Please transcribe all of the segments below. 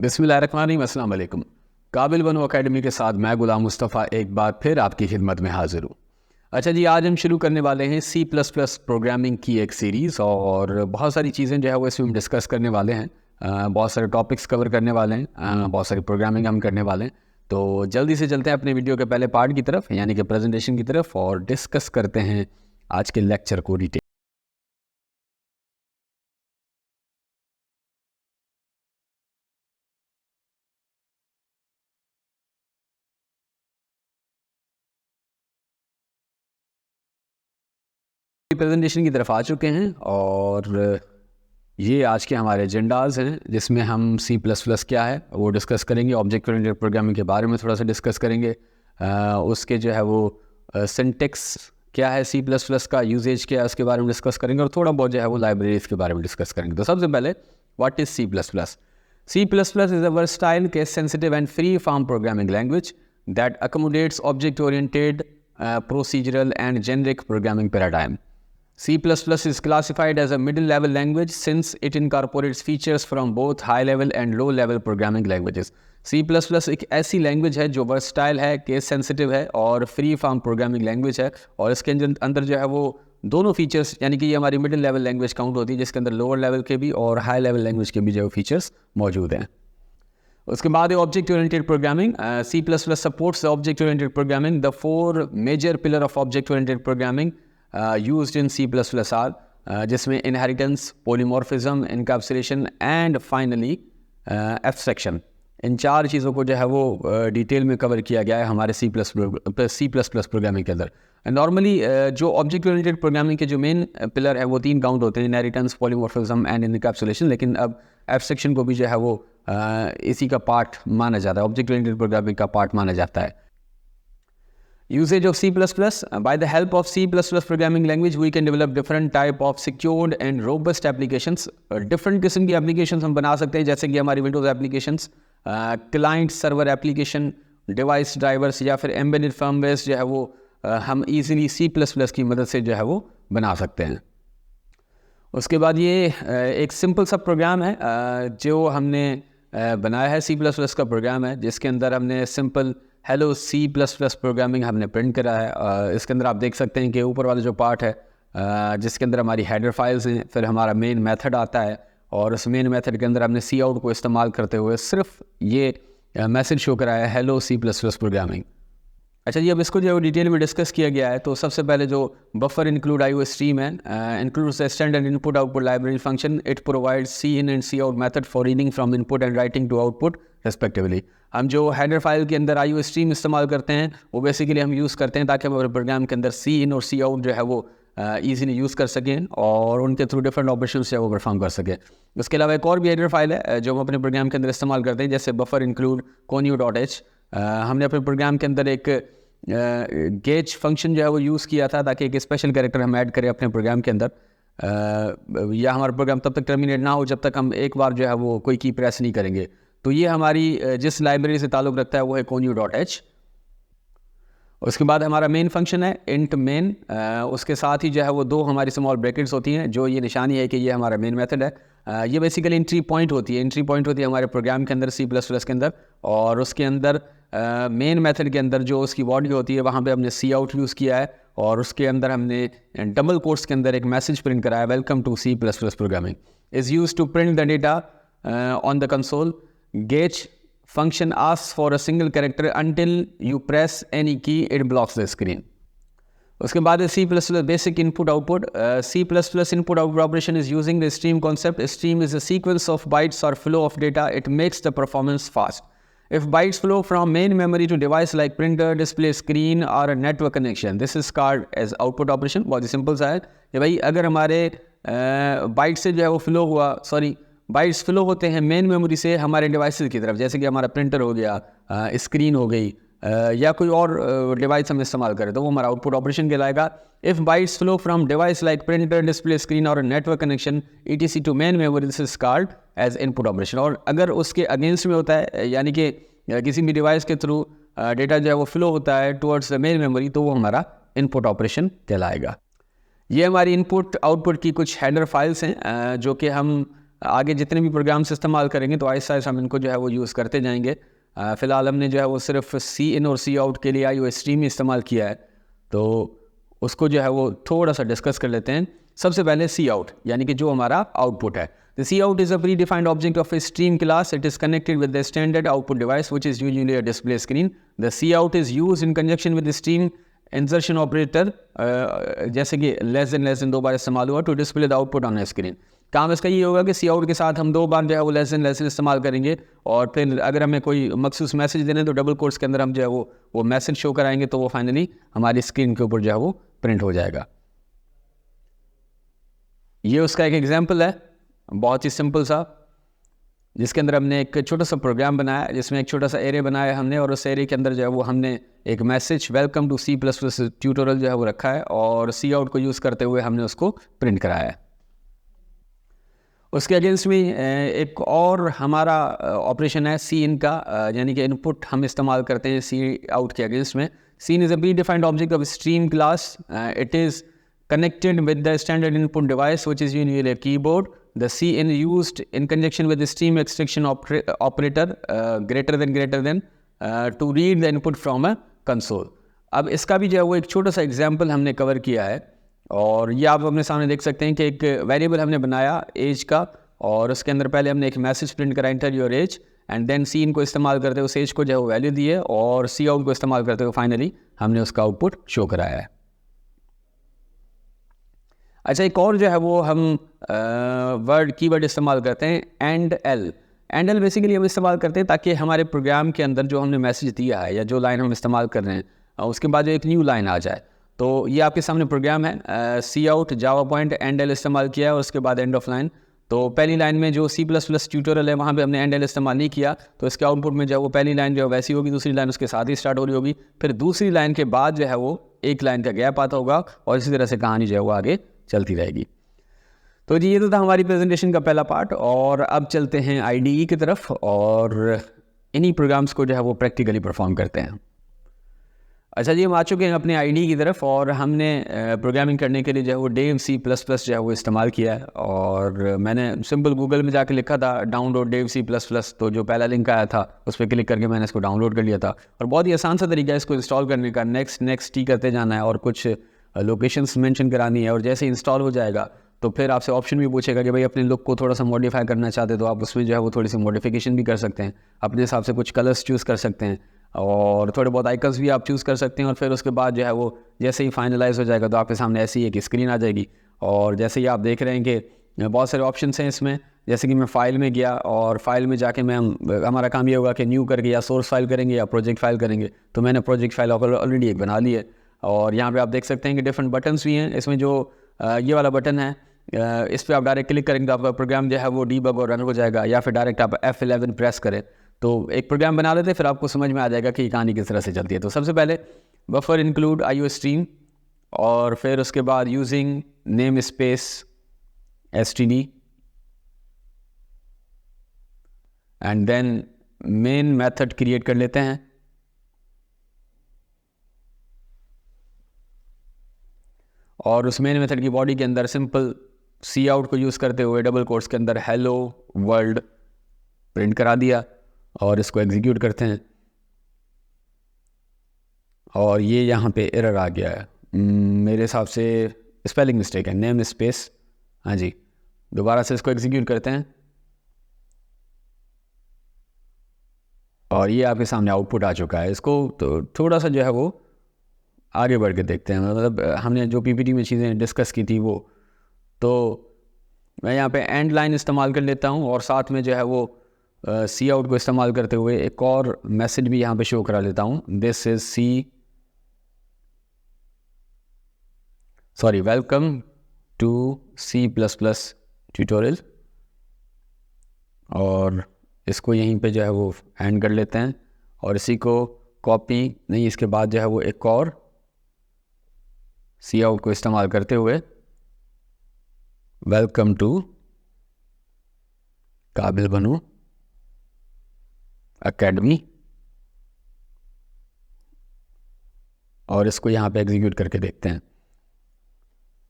बिस्मिल्लाहिर्रहमानिर्रहीम, अस्सलाम वालेकुम। काबिल बनो अकेडमी के साथ मैं गुलाम मुस्तफ़ा एक बार फिर आपकी खिदमत में हाजिर हूँ। अच्छा जी, आज हम शुरू करने वाले हैं C++ प्रोग्रामिंग की एक सीरीज़ और बहुत सारी चीज़ें जो है वो इसमें हम डिस्कस करने वाले हैं। बहुत सारे टॉपिक्स कवर करने वाले हैं, बहुत सारी प्रोग्रामिंग हम करने वाले हैं। तो जल्दी से चलते हैं अपने वीडियो के पहले पार्ट की तरफ, यानी कि प्रेजेंटेशन की तरफ, और डिस्कस करते हैं आज के लेक्चर को डिटेल। प्रेजेंटेशन की तरफ आ चुके हैं और ये आज के हमारे एजेंडाज हैं, जिसमें हम C++ क्या है वो डिस्कस करेंगे, ऑब्जेक्ट ओरिएंटेड प्रोग्रामिंग के बारे में थोड़ा सा डिस्कस करेंगे। उसके जो है वो सिंटेक्स क्या है C++ का, यूजेज क्या है उसके बारे में डिस्कस करेंगे, और थोड़ा बहुत जो है वो लाइब्रेरीज के बारे में डिस्कस करेंगे। तो सबसे पहले what is C++? C++ is a versatile, case-sensitive and free-form programming language that accommodates object-oriented, procedural and generic programming paradigm. C++ is classified as a middle-level language since it incorporates features from both high-level and low-level programming languages. C++ एक ऐसी language है जो versatile है, case sensitive है और free form programming language है, और इसके अंदर जो है वो दोनों फीचर्स, यानी कि ये हमारी मिडिल लेवल लैंग्वेज काउंट होती है, जिसके अंदर लोअर लेवल के भी और हाई लेवल लैंग्वेज के भी जो फीचर्स मौजूद हैं। उसके बाद object oriented programming. C++ supports object oriented programming. The four major pillar of object oriented programming used in C++ are जिसमें inheritance, polymorphism, encapsulation and finally abstraction. इन चार चीज़ों को जो है वो डिटेल में कवर किया गया है हमारे C++ प्रोग्रामिंग के अंदर। नॉर्मली जो ऑब्जेक्ट ओरिएंटेड प्रोग्रामिंग के जो मेन पिलर है वो तीन काउंट होते हैं, इनहेरिटेंस, पॉलीमॉर्फिज्म एंड इनकैप्सुलेशन, लेकिन अब एब्स्ट्रैक्शन को भी जो है वो इसी का पार्ट माना जाता है, ऑब्जेक्ट ओरिएंटेड प्रोग्रामिंग का पार्ट माना जाता है। Usage of C++. By the help of C++ programming language, we can develop different type of secured and robust applications. Different किस्म की applications हम बना सकते हैं, जैसे कि हमारी Windows applications, client server application, device drivers या फिर embedded firmware जो है वो हम easily C++ की मदद से जो है वो बना सकते हैं। उसके बाद ये एक सिंपल सा प्रोग्राम है जो हमने बनाया है, C++ का प्रोग्राम है, जिसके अंदर हमने सिंपल हेलो C++ प्रोग्रामिंग हमने प्रिंट करा है। इसके अंदर आप देख सकते हैं कि ऊपर वाला जो पार्ट है जिसके अंदर हमारी हेडर फाइल्स हैं, फिर हमारा मेन मेथड आता है, और उस मेन मेथड के अंदर हमने सी आउट को इस्तेमाल करते हुए सिर्फ ये मैसेज शो कराया है, हेलो C++ प्रोग्रामिंग। अच्छा जी, अब इसको जो डिटेल में डिस्कस किया गया है, तो सबसे पहले जो बफर इंक्लूड आई स्ट्रीम है, includes standard input output library function. It provides cin and cout method for reading from input and writing to output respectively. हम जो हेडर फाइल के अंदर आई स्ट्रीम इस्तेमाल करते हैं वो बेसिकली हम यूज़ करते हैं ताकि हमारे प्रोग्राम के अंदर सी इन और सी आउट जो है वो ईजीली यूज़ कर सकें और उनके थ्रू डिफरेंट ऑपरेशन से वो परफॉर्म कर सकें। उसके अलावा एक और भी हेडर फाइल है जो हम अपने प्रोग्राम के अंदर इस्तेमाल करते हैं, जैसे बफर इंक्लूड conio.h। हमने अपने प्रोग्राम के अंदर एक गेज फंक्शन जो है वो यूज़ किया था ताकि एक स्पेशल कैरेक्टर हम ऐड करें अपने प्रोग्राम के अंदर, या हमारा प्रोग्राम तब तक टर्मिनेट ना हो जब तक हम एक बार जो है वो कोई की प्रेस नहीं करेंगे। तो ये हमारी जिस लाइब्रेरी से ताल्लुक़ रखता है वो है conio.h। उसके बाद हमारा मेन फंक्शन है इंट मेन। उसके साथ ही जो है वो दो हमारी स्मॉल ब्रैकेट्स होती हैं, जो ये निशानी है कि ये हमारा मेन मेथड है। ये बेसिकली एंट्री पॉइंट होती है, हमारे प्रोग्राम के अंदर C++ के अंदर, और उसके अंदर मेन मेथड के अंदर जो उसकी बॉडी होती है वहाँ पे हमने सी आउट यूज़ किया है, और उसके अंदर हमने डबल कोट्स के अंदर एक मैसेज प्रिंट कराया, welcome to C++ programming is use to print the data on the console. गेज function asks for a single character until you press any key, it blocks the screen. उसके बाद C++ basic input output. C++ input output operation is using the stream concept. A stream is a sequence of bytes or flow of data. It makes the performance fast. If bytes flow from main memory to device like printer, display screen or a network connection, this is called as output operation. बहुत ही simple सा है कि भाई अगर हमारे bite से जो है वो फ्लो हुआ, बाइट्स फ्लो होते हैं मेन मेमोरी से हमारे डिवाइसेस की तरफ, जैसे कि हमारा प्रिंटर हो गया, स्क्रीन हो गई, या कोई और डिवाइस हम इस्तेमाल करें, तो वो हमारा आउटपुट ऑपरेशन कहलाएगा। If bytes flow from device like printer, display screen और network connection ETC to main memory, this is called as input operation. और अगर उसके अगेंस्ट में होता है, यानी कि किसी भी डिवाइस के थ्रू डेटा जो है वो फ्लो होता है टुवर्ड्स द मेन मेमोरी, तो वो हमारा इनपुट ऑपरेशन कहलाएगा। ये हमारी इनपुट आउटपुट की कुछ हेडर फाइल्स हैं जो कि हम आगे जितने भी प्रोग्राम्स इस्तेमाल करेंगे तो आहिस्ता आहिस्ता हम इनको जो है वो यूज़ करते जाएंगे। फ़िलहाल हमने जो है वो सिर्फ सी इन और सी आउट के लिए IO स्ट्रीम इस्तेमाल किया है, तो उसको जो है वो थोड़ा सा डिस्कस कर लेते हैं। सबसे पहले सी आउट, यानी कि जो हमारा आउटपुट है। The cout is a predefined object of a stream class. It is connected with the standard output device, which is usually a display screen. The cout is used in conjunction with the stream insertion operator, जैसे कि less than 2 बार इस्तेमाल हुआ, to display the output on a screen. काम इसका ये होगा कि सी out के साथ हम 2 बार जो है वो लेस देन इस्तेमाल करेंगे, और फिर अगर हमें कोई मखसूस मैसेज देने तो डबल कोट्स के अंदर हम जो है वो मैसेज शो कराएंगे, तो वो फाइनली हमारी स्क्रीन के ऊपर जो है वो प्रिंट हो जाएगा। ये उसका एक एग्जाम्पल है, बहुत ही सिंपल सा, जिसके अंदर हमने एक छोटा सा प्रोग्राम बनाया, जिसमें एक छोटा सा एरे बनाया हमने, और उस एरे के अंदर जो है वो हमने एक message welcome to C++ tutorial जो है वो रखा है, और सी आउट को यूज़ करते हुए हमने उसको प्रिंट कराया है। उसके अगेंस्ट में एक और हमारा ऑपरेशन है सी इन का, यानी कि इनपुट हम इस्तेमाल करते हैं सी आउट के अगेंस्ट में। Cin is a predefined object of stream class. It is connected with the standard input device, which is usually a keyboard. The cin used in conjunction with the stream extraction operator greater than to read the input from a console. अब इसका भी जो है वो एक छोटा सा example हमने कवर किया है, और ये आप अपने सामने देख सकते हैं कि एक वेरिएबल हमने बनाया एज का, और उसके अंदर पहले हमने एक मैसेज प्रिंट करा enter your age, and then cin को इस्तेमाल करते हुए उस एज को जो है वो वैल्यू दी है, और सी आउट को इस्तेमाल करते हुए फाइनली हमने उसका आउटपुट शो कराया है। अच्छा, एक और जो है वो हम कीवर्ड इस्तेमाल करते हैं एंड एल बेसिकली हम इस्तेमाल करते हैं ताकि हमारे प्रोग्राम के अंदर जो हमने मैसेज दिया है या जो लाइन हम इस्तेमाल कर रहे हैं उसके बाद जो एक न्यू लाइन आ जाए। तो ये आपके सामने प्रोग्राम है, cout Java point endl इस्तेमाल किया है, और उसके बाद एंड ऑफ लाइन। तो पहली लाइन में जो C++ ट्यूटोरियल है वहाँ पे हमने एंड एल इस्तेमाल नहीं किया, तो इसके आउटपुट में जो है वो पहली लाइन जो है वैसी होगी, दूसरी लाइन उसके साथ ही स्टार्ट हो रही होगी, फिर दूसरी लाइन के बाद जो है वो एक लाइन का गैप आता होगा, और इसी तरह से कहानी जो है वो आगे चलती रहेगी। तो जी ये तो था हमारी प्रेजेंटेशन का पहला पार्ट, और अब चलते हैं IDE की तरफ, और इन्हीं प्रोग्राम्स को जो है वो प्रैक्टिकली परफॉर्म करते हैं। अच्छा जी, हम आ चुके हैं अपने IDE की तरफ, और हमने प्रोग्रामिंग करने के लिए जो है वो डेव C++ जो है वो इस्तेमाल किया है, और मैंने सिंपल गूगल में जाके लिखा था डाउनलोड डेव C++, तो जो पहला लिंक आया था उस पर क्लिक करके मैंने इसको डाउनलोड कर लिया था, और बहुत ही आसान सा तरीका है इसको इंस्टॉल करने का। नेक्स्ट ही करते जाना है, और कुछ लोकेशंस मेंशन करानी है, और जैसे इंस्टॉल हो जाएगा तो फिर आपसे ऑप्शन भी पूछेगा कि भाई अपने लुक को थोड़ा सा मॉडिफाई करना चाहते तो आप उसमें जो है वो थोड़ी सी मॉडिफिकेशन भी कर सकते हैं, अपने हिसाब से कुछ कलर्स चूज़ कर सकते हैं, और थोड़े बहुत आइकन्स भी आप चूज़ कर सकते हैं, और फिर उसके बाद जो है वो जैसे ही फाइनलाइज हो जाएगा तो आपके सामने ऐसी एक स्क्रीन आ जाएगी। और जैसे ही आप देख रहे हैं कि बहुत सारे ऑप्शंस हैं इसमें, जैसे कि मैं फ़ाइल में गया, और फाइल में जाके हमारा काम ये होगा कि न्यू करके या सोर्स फाइल करेंगे या प्रोजेक्ट फाइल करेंगे, तो मैंने प्रोजेक्ट फाइल ऑलरेडी एक बना ली है। और यहाँ पे आप देख सकते हैं कि डिफरेंट बटन्स भी हैं इसमें। जो ये वाला बटन है, इस पर आप डायरेक्ट क्लिक करेंगे तो आपका प्रोग्राम जो है वो डीबग और रन हो जाएगा, या फिर डायरेक्ट आप F11 प्रेस करें तो एक प्रोग्राम बना लेते हैं, फिर आपको समझ में आ जाएगा कि ये कहानी किस तरह से चलती है। तो सबसे पहले बफर इंक्लूड IO स्ट्रीम, और फिर उसके बाद using namespace std, and then main method create कर लेते हैं, और उस मेन मेथड की बॉडी के अंदर सिंपल सी आउट को यूज़ करते हुए डबल कोट्स के अंदर हेलो वर्ल्ड प्रिंट करा दिया, और इसको एग्जीक्यूट करते हैं, और ये यहाँ पे एरर आ गया है, मेरे हिसाब से स्पेलिंग मिस्टेक है, नेम स्पेस, हाँ जी, दोबारा से इसको एग्जीक्यूट करते हैं, और ये आपके सामने आउटपुट आ चुका है। इसको तो थोड़ा सा जो है वो आगे बढ़ के देखते हैं, मतलब हमने जो PPT में चीज़ें डिस्कस की थी वो, तो मैं यहाँ पे एंड लाइन इस्तेमाल कर लेता हूँ, और साथ में जो है वो सी आउट को इस्तेमाल करते हुए एक और मैसेज भी यहाँ पे शो करा लेता हूँ, this is welcome to C++ tutorial, और इसको यहीं पे जो है वो एंड कर लेते हैं, और इसी को कॉपी नहीं, इसके बाद जो है वो एक और सी आउट को इस्तेमाल करते हुए वेलकम टू काबिल बनू एकेडमी, और इसको यहाँ पे एग्जीक्यूट करके देखते हैं।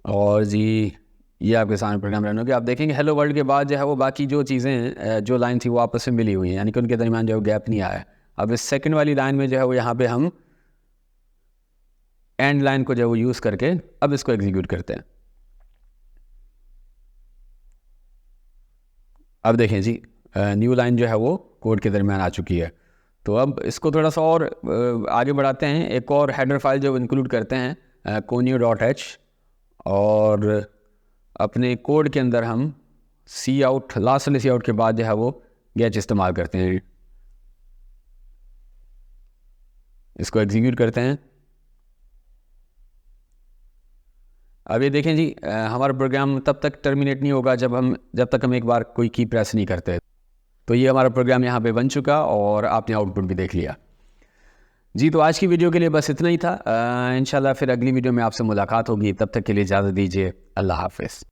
और जी ये आपके सामने प्रोग्राम रन हो गया। आप देखेंगे हेलो वर्ल्ड के बाद जो है वो बाकी जो चीज़ें हैं जो लाइन थी वो आपस में मिली हुई हैं, यानी कि उनके दरमियान जो गैप नहीं आया है। अब इस सेकंड वाली लाइन में जो है वो यहाँ पे हम एंड लाइन को जो है वो यूज़ करके अब इसको एग्जीक्यूट करते हैं। अब देखें जी न्यू लाइन जो है वो कोड के दरमियान आ चुकी है। तो अब इसको थोड़ा सा और आगे बढ़ाते हैं, एक और हेडर फाइल जो इंक्लूड करते हैं conio.h, और अपने कोड के अंदर हम सी आउट, लास्ट वाले सी आउट के बाद जो है वो गेट इस्तेमाल करते हैं। इसको एग्जीक्यूट करते हैं। अब ये देखें जी हमारा प्रोग्राम तब तक टर्मिनेट नहीं होगा जब तक हम एक बार कोई की प्रेस नहीं करते। तो ये हमारा प्रोग्राम यहाँ पे बन चुका और आपने आउटपुट भी देख लिया जी। तो आज की वीडियो के लिए बस इतना ही था। इंशाल्लाह फिर अगली वीडियो में आपसे मुलाकात होगी। तब तक के लिए इजाज़त दीजिए। अल्लाह हाफ़िज़।